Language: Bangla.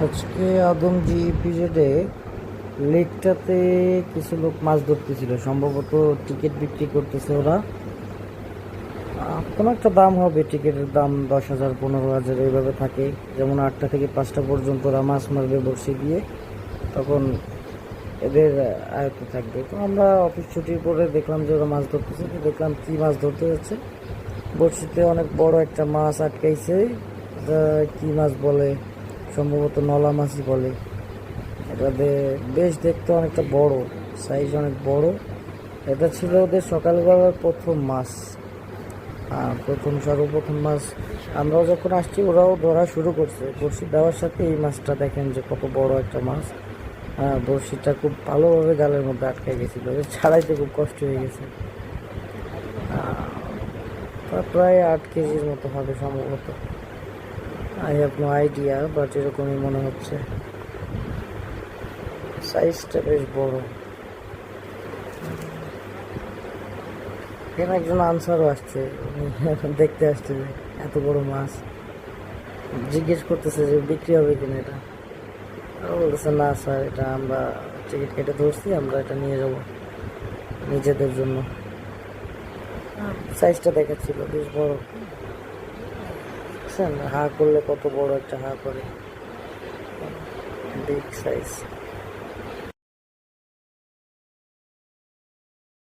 আজকে আদমজি ইপিজেডে লেকটাতে কিছু লোক মাছ ধরতেছিল, সম্ভবত টিকিট বিক্রি করতেছে ওরা। কোনো একটা দাম হবে, টিকিটের দাম 10,000 15,000 এইভাবে থাকে। যেমন 8টা থেকে 5টা পর্যন্ত ওরা মাছ মারবে বড়শি দিয়ে, তখন এদের আয়ত্তে থাকবে। তো আমরা অফিস ছুটির পরে দেখলাম যে ওরা মাছ ধরতেছে, তো দেখলাম কী মাছ ধরতে যাচ্ছে। বড়শিতে অনেক বড় একটা মাছ আটকাইছে। এটা কী মাছ বলে, সম্ভবত নলা মাছই বলে। এটা বেশ দেখতে অনেকটা বড়, সাইজ অনেক বড়। এটা ছিল ওদের সকালবেলার প্রথম মাছ, সর্বপ্রথম মাছ। আমরাও যখন আসছি ওরাও ধরা শুরু করছে। বড়শি দেওয়ার সাথে এই মাছটা দেখেন যে কত বড় একটা মাছ। বড়শিটা খুব ভালোভাবে জালের মধ্যে আটকে গেছিলো, ছাড়াইতে খুব কষ্ট হয়ে গেছে। প্রায় 8 কেজির মতো হবে সম্ভবত। I have no idea, but এরকমই মনে হচ্ছে। সাইজটা বেশ বড়। এখানে একজন আনসারও আসছে, দেখতে আসছে যে এত বড় মাছ। জিজ্ঞেস করতেছে যে বিক্রি হবে কিনা এটা। বলতেছে না স্যার, এটা আমরা টিকিট কেটে ধরছি, আমরা এটা নিয়ে যাব নিজেদের জন্য। সাইজটা দেখাচ্ছিল বেশ বড়। হা করলে কত বড় একটা হা করে, বিগ সাইজ।